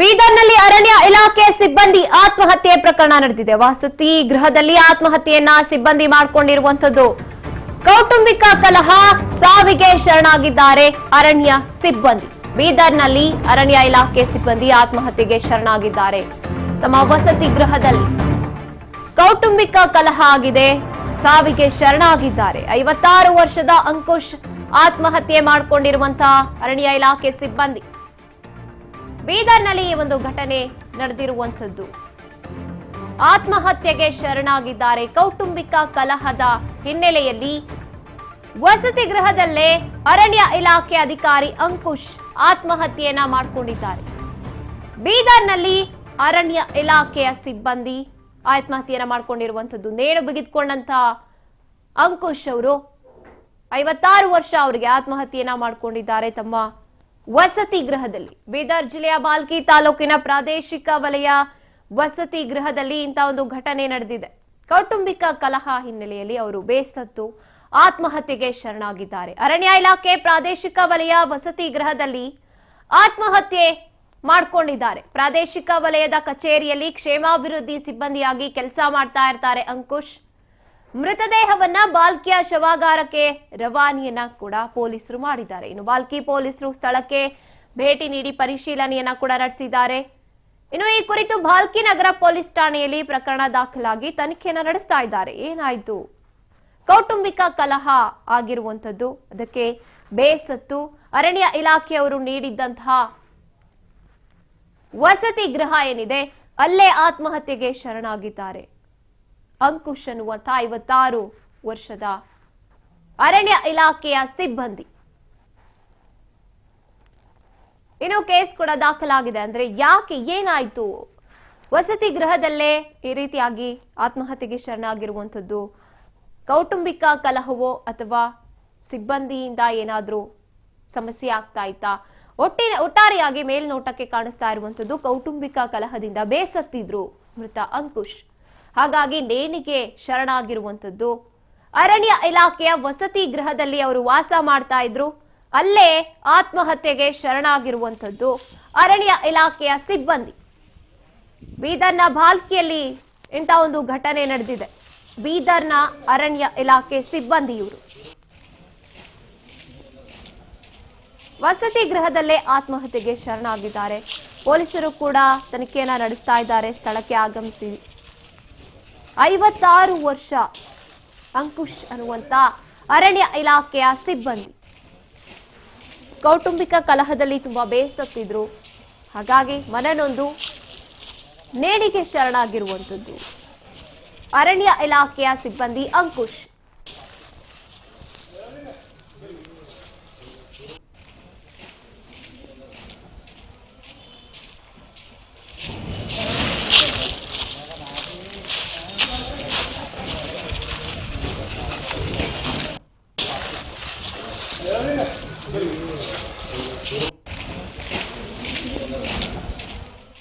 ಬೀದರ್ನಲ್ಲಿ ಅರಣ್ಯ ಇಲಾಖೆ ಸಿಬ್ಬಂದಿ ಆತ್ಮಹತ್ಯೆ ಪ್ರಕರಣ ನಡೆದಿದೆ. ವಸತಿ ಗೃಹದಲ್ಲಿ ಆತ್ಮಹತ್ಯೆಯನ್ನ ಸಿಬ್ಬಂದಿ ಮಾಡಿಕೊಂಡಿರುವಂತದ್ದು. ಕೌಟುಂಬಿಕ ಕಲಹ, ಸಾವಿಗೆ ಶರಣಾಗಿದ್ದಾರೆ ಅರಣ್ಯ ಸಿಬ್ಬಂದಿ. ಬೀದರ್ನಲ್ಲಿ ಅರಣ್ಯ ಇಲಾಖೆ ಸಿಬ್ಬಂದಿ ಆತ್ಮಹತ್ಯೆಗೆ ಶರಣಾಗಿದ್ದಾರೆ. ತಮ್ಮ ವಸತಿ ಗೃಹದಲ್ಲಿ ಕೌಟುಂಬಿಕ ಕಲಹ ಆಗಿದೆ, ಸಾವಿಗೆ ಶರಣಾಗಿದ್ದಾರೆ. 56 ವರ್ಷದ ಅಂಕುಶ್ ಆತ್ಮಹತ್ಯೆ ಮಾಡಿಕೊಂಡಿರುವಂತಹ ಅರಣ್ಯ ಇಲಾಖೆ ಸಿಬ್ಬಂದಿ. ಬೀದರ್ನಲ್ಲಿ ಈ ಒಂದು ಘಟನೆ ನಡೆದಿರುವಂತದ್ದು. ಆತ್ಮಹತ್ಯೆಗೆ ಶರಣಾಗಿದ್ದಾರೆ. ಕೌಟುಂಬಿಕ ಕಲಹದ ಹಿನ್ನೆಲೆಯಲ್ಲಿ ವಸತಿ ಗೃಹದಲ್ಲೇ ಅರಣ್ಯ ಇಲಾಖೆ ಅಧಿಕಾರಿ ಅಂಕುಶ್ ಆತ್ಮಹತ್ಯೆಯನ್ನ ಮಾಡಿಕೊಂಡಿದ್ದಾರೆ. ಬೀದರ್ನಲ್ಲಿ ಅರಣ್ಯ ಇಲಾಖೆಯ ಸಿಬ್ಬಂದಿ ಆತ್ಮಹತ್ಯೆಯನ್ನ ಮಾಡಿಕೊಂಡಿರುವಂತದ್ದು. ನೇಣು ಬಿಗಿದುಕೊಂಡಂತ ಅಂಕುಶ್ ಅವರು 56 ವರ್ಷ ಅವರಿಗೆ ಆತ್ಮಹತ್ಯೆಯನ್ನ ಮಾಡಿಕೊಂಡಿದ್ದಾರೆ ತಮ್ಮ ವಸತಿ ಗೃಹದಲ್ಲಿ. ಬೀದರ್ ಜಿಲ್ಲೆಯ ಬಾಲ್ಕಿ ತಾಲೂಕಿನ ಪ್ರಾದೇಶಿಕ ವಲಯ ವಸತಿ ಗೃಹದಲ್ಲಿ ಇಂಥ ಒಂದು ಘಟನೆ ನಡೆದಿದೆ. ಕೌಟುಂಬಿಕ ಕಲಹ ಹಿನ್ನೆಲೆಯಲ್ಲಿ ಅವರು ಬೇಸತ್ತು ಆತ್ಮಹತ್ಯೆಗೆ ಶರಣಾಗಿದ್ದಾರೆ. ಅರಣ್ಯ ಇಲಾಖೆ ಪ್ರಾದೇಶಿಕ ವಲಯ ವಸತಿ ಗೃಹದಲ್ಲಿ ಆತ್ಮಹತ್ಯೆ ಮಾಡಿಕೊಂಡಿದ್ದಾರೆ. ಪ್ರಾದೇಶಿಕ ವಲಯದ ಕಚೇರಿಯಲ್ಲಿ ಕ್ಷೇಮಾಭಿವೃದ್ಧಿ ಸಿಬ್ಬಂದಿಯಾಗಿ ಕೆಲಸ ಮಾಡ್ತಾ ಇರ್ತಾರೆ ಅಂಕುಶ್. ಮೃತದೇಹವನ್ನ ಬಾಲ್ಕಿಯ ಶವಾಗಾರಕ್ಕೆ ರವಾನೆಯನ್ನ ಕೂಡ ಪೊಲೀಸರು ಮಾಡಿದ್ದಾರೆ. ಇನ್ನು ಬಾಲ್ಕಿ ಪೊಲೀಸರು ಸ್ಥಳಕ್ಕೆ ಭೇಟಿ ನೀಡಿ ಪರಿಶೀಲನೆಯನ್ನ ಕೂಡ ನಡೆಸಿದ್ದಾರೆ. ಇನ್ನು ಈ ಕುರಿತು ಬಾಲ್ಕಿ ನಗರ ಪೊಲೀಸ್ ಠಾಣೆಯಲ್ಲಿ ಪ್ರಕರಣ ದಾಖಲಾಗಿ ತನಿಖೆಯನ್ನ ನಡೆಸ್ತಾ ಇದ್ದಾರೆ. ಏನಾಯ್ತು? ಕೌಟುಂಬಿಕ ಕಲಹ ಆಗಿರುವಂತದ್ದು. ಅದಕ್ಕೆ ಬೇಸತ್ತು ಅರಣ್ಯ ಇಲಾಖೆಯವರು ನೀಡಿದ್ದಂತಹ ವಸತಿ ಗೃಹ ಏನಿದೆ ಅಲ್ಲೇ ಆತ್ಮಹತ್ಯೆಗೆ ಶರಣಾಗಿದ್ದಾರೆ ಅಂಕುಶ್ ಅನ್ನುವಂತ 56 ವರ್ಷದ ಅರಣ್ಯ ಇಲಾಖೆಯ ಸಿಬ್ಬಂದಿ. ಇನ್ನು ಕೇಸ್ ಕೂಡ ದಾಖಲಾಗಿದೆ. ಅಂದ್ರೆ ಯಾಕೆ, ಏನಾಯ್ತು? ವಸತಿ ಗೃಹದಲ್ಲೇ ಈ ರೀತಿಯಾಗಿ ಆತ್ಮಹತ್ಯೆಗೆ ಶರಣಾಗಿರುವಂತದ್ದು ಕೌಟುಂಬಿಕ ಕಲಹವೋ ಅಥವಾ ಸಿಬ್ಬಂದಿಯಿಂದ ಏನಾದ್ರೂ ಸಮಸ್ಯೆ ಆಗ್ತಾ ಇತ್ತಾ? ಒಟ್ಟಾರೆಯಾಗಿ ಮೇಲ್ನೋಟಕ್ಕೆ ಕಾಣಿಸ್ತಾ ಇರುವಂತದ್ದು ಕೌಟುಂಬಿಕ ಕಲಹದಿಂದ ಬೇಸತ್ತಿದ್ರು ಮೃತ ಅಂಕುಶ್. ಹಾಗಾಗಿ ನೇಣಿಗೆ ಶರಣಾಗಿರುವಂತದ್ದು. ಅರಣ್ಯ ಇಲಾಖೆಯ ವಸತಿ ಗೃಹದಲ್ಲಿ ಅವರು ವಾಸ ಮಾಡ್ತಾ ಇದ್ರು, ಅಲ್ಲೇ ಆತ್ಮಹತ್ಯೆಗೆ ಶರಣಾಗಿರುವಂತದ್ದು ಅರಣ್ಯ ಇಲಾಖೆಯ ಸಿಬ್ಬಂದಿ. ಬೀದರ್ನ ಬಾಲ್ಕಿಯಲ್ಲಿ ಇಂಥ ಒಂದು ಘಟನೆ ನಡೆದಿದೆ. ಬೀದರ್ನ ಅರಣ್ಯ ಇಲಾಖೆ ಸಿಬ್ಬಂದಿ ಇವರು ವಸತಿ ಗೃಹದಲ್ಲೇ ಆತ್ಮಹತ್ಯೆಗೆ ಶರಣಾಗಿದ್ದಾರೆ. ಪೊಲೀಸರು ಕೂಡ ತನಿಖೆಯನ್ನ ನಡೆಸ್ತಾ ಇದ್ದಾರೆ. ಸ್ಥಳಕ್ಕೆ ಆಗಮಿಸಿ 56 ವರ್ಷ ಅಂಕುಶ್ ಅನ್ನುವಂತ ಅರಣ್ಯ ಇಲಾಖೆಯ ಸಿಬ್ಬಂದಿ ಕೌಟುಂಬಿಕ ಕಲಹದಲ್ಲಿ ತುಂಬಾ ಬೇಸತ್ತಿದ್ರು. ಹಾಗಾಗಿ ಮನನೊಂದು ನೇಣಿಗೆ ಶರಣಾಗಿರುವಂತದ್ದು ಅರಣ್ಯ ಇಲಾಖೆಯ ಸಿಬ್ಬಂದಿ ಅಂಕುಶ್.